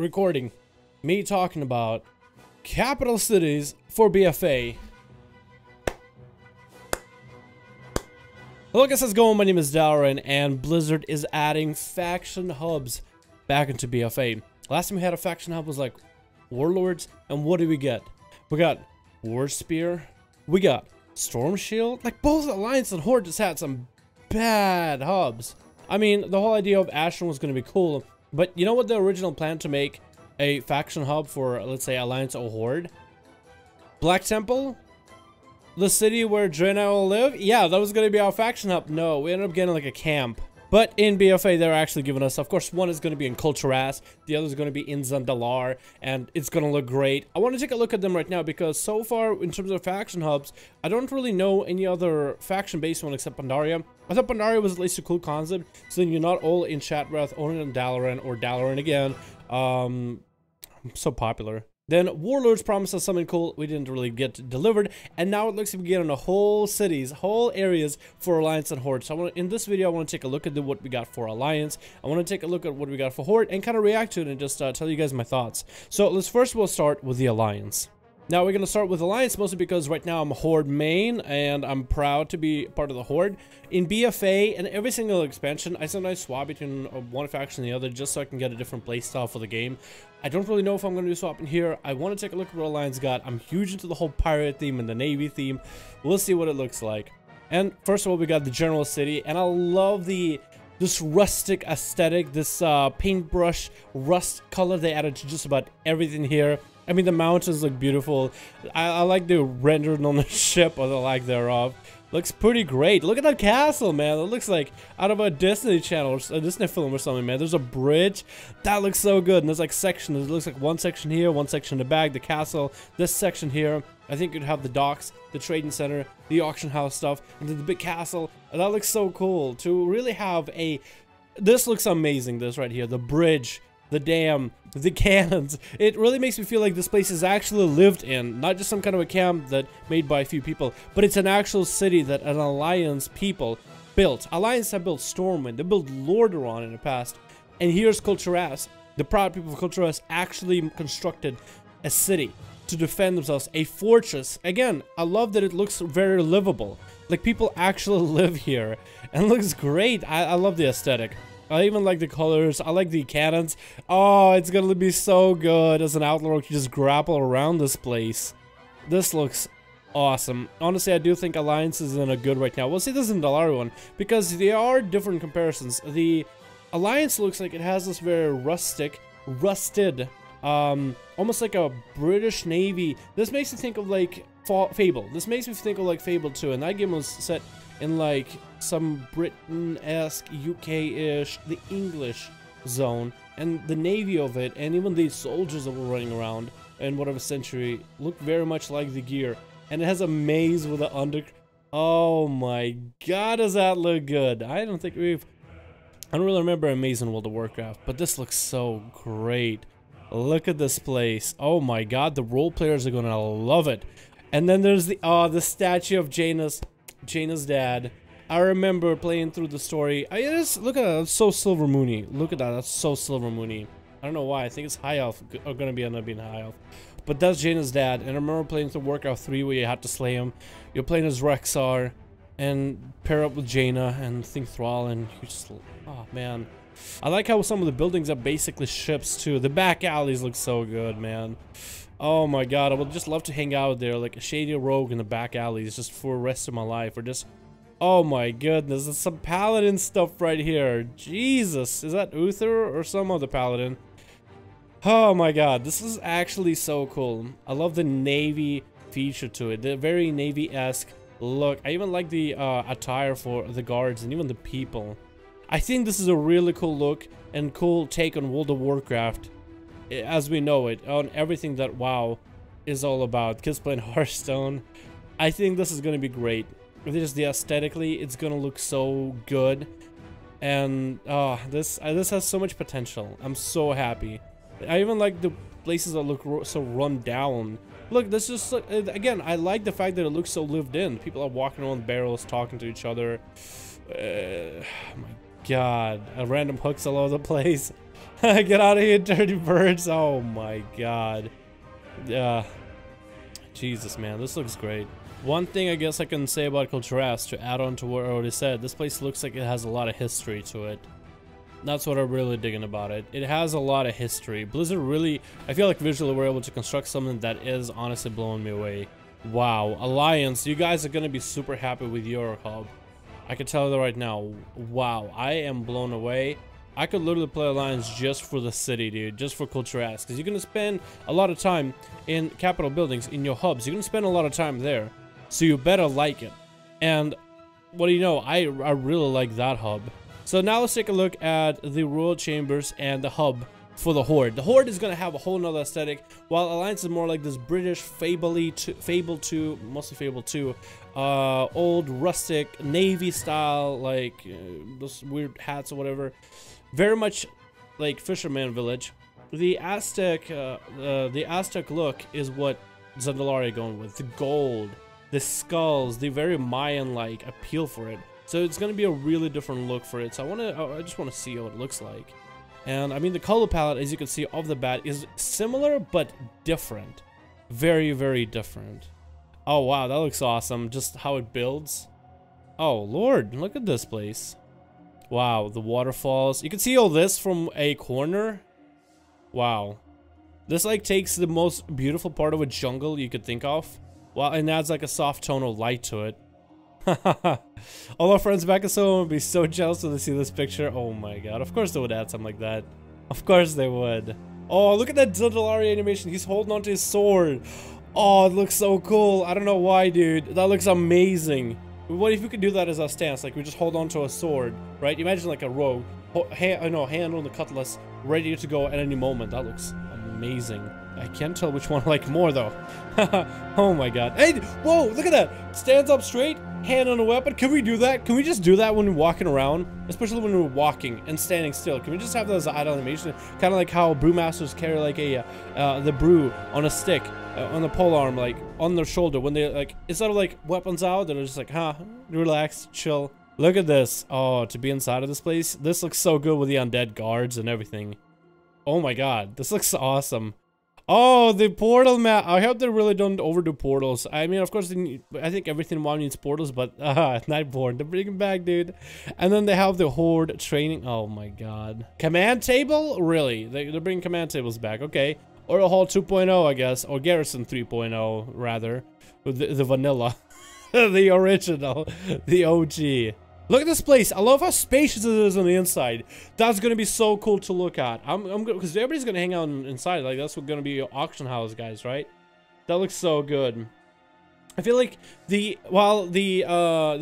recording me talking about capital cities for BFA. Hello guys, how's it going? My name is Darren, and Blizzard is adding faction hubs back into BFA. Last time we had a faction hub was like Warlords, and what did we get? We got War Spear, we got Storm Shield. Like, both Alliance and Horde just had some bad hubs. I mean, the whole idea of Ashen was going to be cool, but you know what the original plan to make a faction hub for, let's say, Alliance or Horde? Black Temple? The city where Janus will live? Yeah, that was going to be our faction hub. No, we ended up getting like a camp. But in BFA, they're actually giving us, of course, one is going to be in Culturas, the other is going to be in Zandalar, and it's going to look great. I want to take a look at them right now because so far, in terms of faction hubs, I don't really know any other faction-based one except Pandaria. I thought Pandaria was at least a cool concept, so then you're not all in Shattrath, only in Dalaran, or Dalaran again. So popular. Then Warlords promised us something cool we didn't really get delivered, and now it looks like we're getting a whole cities, whole areas for Alliance and Horde. So in this video, I want to take a look at what we got for Alliance. I want to take a look at what we got for Horde and kind of react to it and just tell you guys my thoughts. So let's first we'll start with the Alliance. Now we're going to start with Alliance mostly because right now I'm Horde main and I'm proud to be part of the Horde. In BFA and every single expansion, I sometimes swap between one faction and the other just so I can get a different playstyle for the game. I don't really know if I'm going to do swapping here. I want to take a look at what Alliance got. I'm huge into the whole pirate theme and the navy theme. We'll see what it looks like. And first of all, we got the general city, and I love this rustic aesthetic, this paintbrush rust color they added to just about everything here. I mean, the mountains look beautiful. I like the rendered on the ship, or the lack thereof. Looks pretty great. Look at that castle, man. It looks like out of a Disney channel, or a Disney film or something, man. There's a bridge. That looks so good. And there's like sections. It looks like one section here, one section in the back, the castle, this section here. I think you'd have the docks, the trading center, the auction house stuff, and then the big castle. And that looks so cool. To really have a... This looks amazing, this right here. The bridge, the dam, the cannons. It really makes me feel like this place is actually lived in, not just some kind of a camp that made by a few people, but it's an actual city that an Alliance people built. Alliance have built Stormwind, they built Lordaeron in the past, and here's Culturas. The proud people of Culturas actually constructed a city to defend themselves, a fortress. Again, I love that it looks very livable. Like, people actually live here, and it looks great. I love the aesthetic. I even like the colors. I like the cannons. Oh, it's gonna be so good as an Outlaw to just grapple around this place. This looks awesome. Honestly, I do think Alliance is in a good right now. We'll see this in the Dalaran one because they are different comparisons. The Alliance looks like it has this very rusted, almost like a British Navy. This makes me think of like Fable. This makes me think of like Fable 2, and that game was set in like some Britain-esque, UK-ish, the English zone, and the navy of it, and even the soldiers that were running around in whatever century look very much like the gear. And it has a maze with the under... Oh my god, does that look good? I don't really remember a maze in World of Warcraft, but this looks so great. Look at this place. Oh my god, the role players are gonna love it. And then there's the statue of Janus. Janus' dad. I remember playing through the story. Look at that. That's so Silver Moony. Look at that. That's so Silver Moony. I don't know why. I think it's High Elf. Or gonna be end up being High Elf. But that's Janus' dad. And I remember playing through Warcraft 3 where you had to slay him. You're playing as Rexxar and pair up with Jaina and think Thrall, and you just... Oh man. I like how some of the buildings are basically ships too. The back alleys look so good, man. Oh my god, I would just love to hang out there like a shady rogue in the back alleys just for the rest of my life, or just... Oh my goodness, there's some paladin stuff right here. Jesus, is that Uther or some other paladin? Oh my god, this is actually so cool. I love the navy feature to it, the very navy-esque look. I even like the attire for the guards and even the people. I think this is a really cool look and cool take on World of Warcraft as we know it, on everything that WoW is all about. Kids playing Hearthstone. I think this is going to be great. Just the aesthetically, it's going to look so good. And this has so much potential. I'm so happy. I even like the places that look so run down. Look, this just again, I like the fact that it looks so lived in. People are walking around barrels, talking to each other. Oh my god, random hooks all over the place. Get out of here, dirty birds. Oh my god. Jesus, man, this looks great. One thing I guess I can say about Culturas, to add on to what I already said, this place looks like it has a lot of history to it. That's what I'm really digging about it. It has a lot of history. Blizzard really, I feel like visually we're able to construct something that is honestly blowing me away. Wow, Alliance, you guys are gonna be super happy with your hub. I can tell you that right now. Wow, I am blown away. I could literally play Alliance just for the city, dude, just for Culturas, because you're gonna spend a lot of time in capital buildings, in your hubs. You're gonna spend a lot of time there, so you better like it. And what do you know, I really like that hub. So now let's take a look at the Royal Chambers and the hub for the Horde. The Horde is going to have a whole nother aesthetic, while Alliance is more like this British Fable 2, mostly Fable 2, old rustic Navy style, like those weird hats or whatever. Very much like Fisherman Village. The Aztec look is what Zandalari are going with. The gold, the skulls, the very Mayan-like appeal for it. So it's going to be a really different look for it. So I just want to see what it looks like. And I mean, the color palette, as you can see off the bat, is similar but different. Very, very different. Oh wow, that looks awesome. Just how it builds. Oh Lord, look at this place. Wow, the waterfalls. You can see all this from a corner. Wow. This like takes the most beautiful part of a jungle you could think of. Wow, and adds like a soft tone of light to it. All our friends back at home would be so jealous when they see this picture. Oh my god, of course they would add something like that. Of course they would. Oh, look at that Zandalari animation. He's holding onto his sword. Oh, it looks so cool. I don't know why, dude. That looks amazing. What if we could do that as our stance? Like we just hold onto a sword, right? Imagine like a rogue, hand on the cutlass, ready to go at any moment. That looks amazing. I can't tell which one I like more though. Oh my god. Hey, whoa, look at that. Stands up straight, hand on a weapon. Can we do that? Can we just do that when we're walking around? Especially when we're walking and standing still. Can we just have that as an idle animation? Kind of like how brewmasters carry like a the brew on a stick, on the pole arm, like on their shoulder. When they like, instead of like weapons out, they're just like, relax, chill. Look at this. Oh, to be inside of this place. This looks so good with the undead guards and everything. Oh my god, this looks awesome. Oh, the portal map. I hope they really don't overdo portals. I mean, of course, I think everything in WoW needs portals, but Nightborn, they're bringing back, dude. And then they have the Horde training. Oh my god. Command table? Really? They're bringing command tables back. Okay. Or a Hall 2.0, I guess. Or Garrison 3.0, rather. The vanilla. The original. The OG. Look at this place. I love how spacious it is on the inside. That's gonna be so cool to look at. I'm because everybody's gonna hang out inside. Like that's gonna be your auction house, guys, right? That looks so good. I feel like while the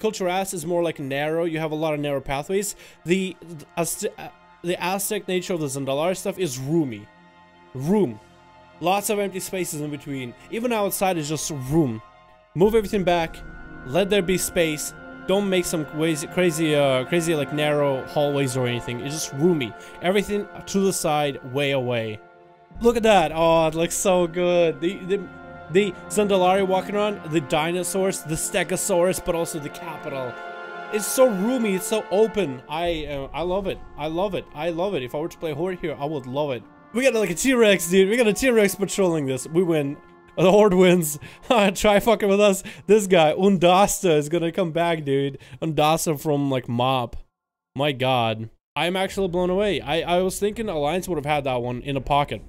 Culturas is more like narrow, you have a lot of narrow pathways. The Aztec nature of the Zandalari stuff is roomy. Lots of empty spaces in between. Even outside is just room. Move everything back. Let there be space. Don't make some crazy like narrow hallways or anything. It's just roomy. Everything to the side, way away. Look at that. Oh, it looks so good. The Zandalari walking around, the dinosaurs, the Stegosaurus, but also the capital. It's so roomy. It's so open. I love it. I love it. I love it. If I were to play Horde here, I would love it. We got like a T-Rex, dude. We got a T-Rex patrolling this. We win. The Horde wins. Try fucking with us. This guy, Undasta, is gonna come back, dude. Undasta from, like, Mop. My god. I'm actually blown away. I was thinking Alliance would have had that one in a pocket.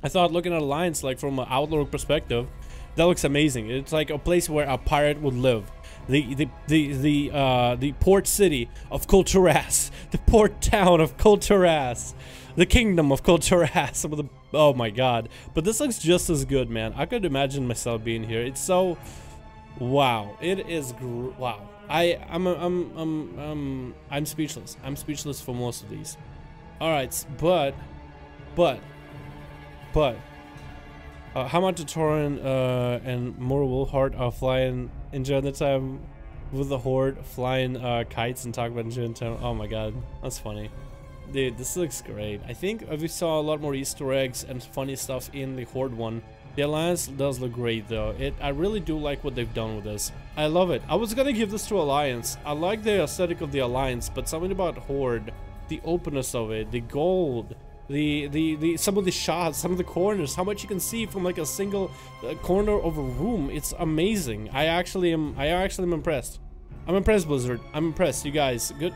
I thought looking at Alliance, like, from an Outlaw perspective, that looks amazing. It's like a place where a pirate would live. The port city of Culturas. The port town of Culturas. The kingdom of Culturas. Oh my god. But this looks just as good, man. I could imagine myself being here. It's so wow. It is wow. I'm speechless. I'm speechless for most of these. All right, but how much Torin and More Wolfheart are flying, enjoying the time with the Horde, flying kites and talking about enjoying time. Oh my god, that's funny. Dude, this looks great. I think we saw a lot more Easter eggs and funny stuff in the Horde one. The Alliance does look great though. I really do like what they've done with this. I love it. I was gonna give this to Alliance. I like the aesthetic of the Alliance, but something about Horde the openness of it, the gold, the some of the shots, some of the corners, how much you can see from like a single corner of a room. It's amazing. I actually am impressed. I'm impressed, Blizzard. I'm impressed. You guys, good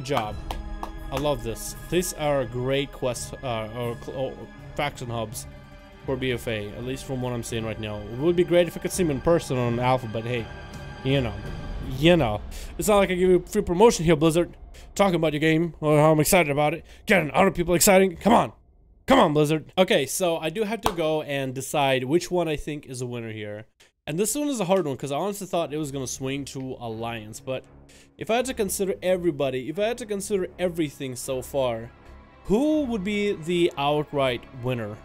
job. I love this. These are great quest or faction hubs for BFA, at least from what I'm seeing right now. It would be great if I could see them in person on Alpha, but hey, you know, it's not like I give you free promotion here, Blizzard. Talking about your game or how I'm excited about it, getting other people exciting. Come on, Blizzard. Okay, so I do have to go and decide which one I think is a winner here. And this one is a hard one because I honestly thought it was going to swing to Alliance. But if I had to consider everybody, if I had to consider everything so far, who would be the outright winner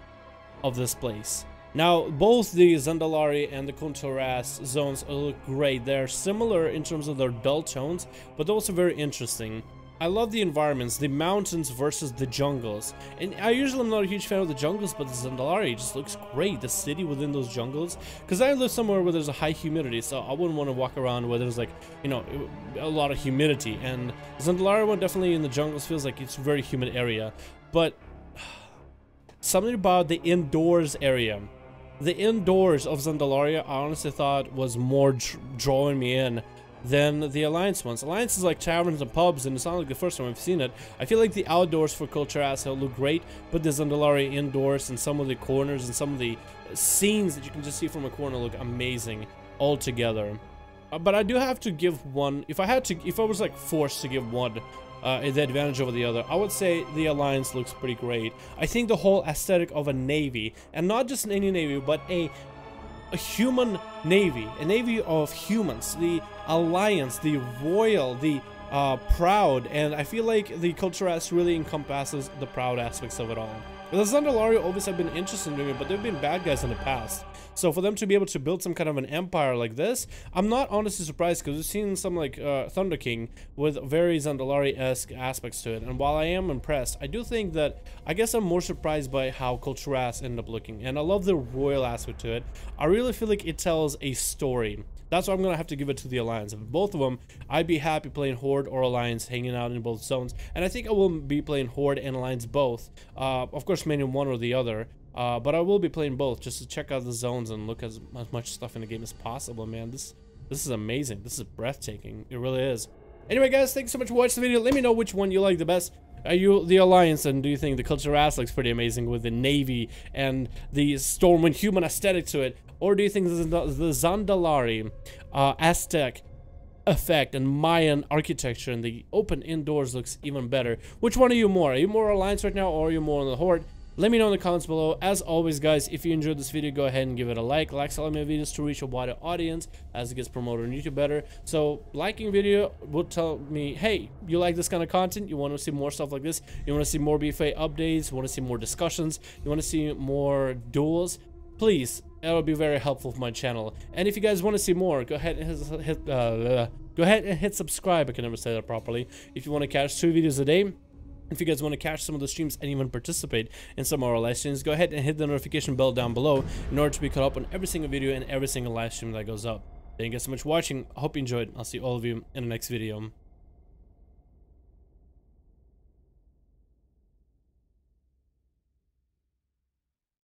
of this place? Now, both the Zandalari and the Contrast zones look great. They're similar in terms of their dull tones, but they're also very interesting. I love the environments, the mountains versus the jungles. And I usually am not a huge fan of the jungles, but the Zandalari just looks great. The city within those jungles. Because I live somewhere where there's a high humidity, so I wouldn't want to walk around where there's like, you know, a lot of humidity. And the Zandalari one definitely in the jungles feels like it's a very humid area. But something about the indoors area. The indoors of Zandalaria, I honestly thought was more drawing me in than the Alliance ones. Alliance is like taverns and pubs, and it's not like the first time I've seen it. I feel like the outdoors for Culture Asset look great, but the Zandalari indoors and some of the corners and some of the scenes that you can just see from a corner look amazing altogether. But I do have to give one, if I was like forced to give one the advantage over the other, I would say the Alliance looks pretty great. I think the whole aesthetic of a navy, and not just any navy, but a human navy, a navy of humans, the Alliance, the royal, the proud, and I feel like the Culture S really encompasses the proud aspects of it all. The Zandalari always have been interested in doing it, but they've been bad guys in the past. So for them to be able to build some kind of an empire like this, I'm not honestly surprised, because we've seen some like Thunder King with very Zandalari-esque aspects to it. And while I am impressed, I do think that, I guess I'm more surprised by how Culture S ended up looking. And I love the royal aspect to it. I really feel like it tells a story. That's why I'm going to have to give it to the Alliance. If both of them, I'd be happy playing Horde or Alliance, hanging out in both zones. And I think I will be playing Horde and Alliance both. Of course, mainly one or the other. But I will be playing both just to check out the zones and look at as much stuff in the game as possible, man. This is amazing. This is breathtaking. It really is. Anyway, guys, thanks so much for watching the video. Let me know which one you like the best. Are you the Alliance, and do you think the Culture Ass looks pretty amazing with the Navy and the Stormwind human aesthetic to it? Or do you think the Zandalari Aztec effect and Mayan architecture and the open indoors looks even better? Which one are you more? Are you more Alliance right now, or are you more on the Horde? Let me know in the comments below. As always, guys, if you enjoyed this video, go ahead and give it a like. Likes allow my videos to reach a wider audience as it gets promoted on YouTube better. So liking video will tell me, hey, you like this kind of content? You want to see more stuff like this? You want to see more BFA updates? You want to see more discussions? You want to see more duels? Please, that would be very helpful for my channel. And if you guys want to see more, go ahead and hit subscribe. I can never say that properly. If you want to catch 2 videos a day. If you guys want to catch some of the streams and even participate in some of our live streams, go ahead and hit the notification bell down below in order to be caught up on every single video and every single live stream that goes up. Thank you guys so much for watching. I hope you enjoyed. I'll see all of you in the next video.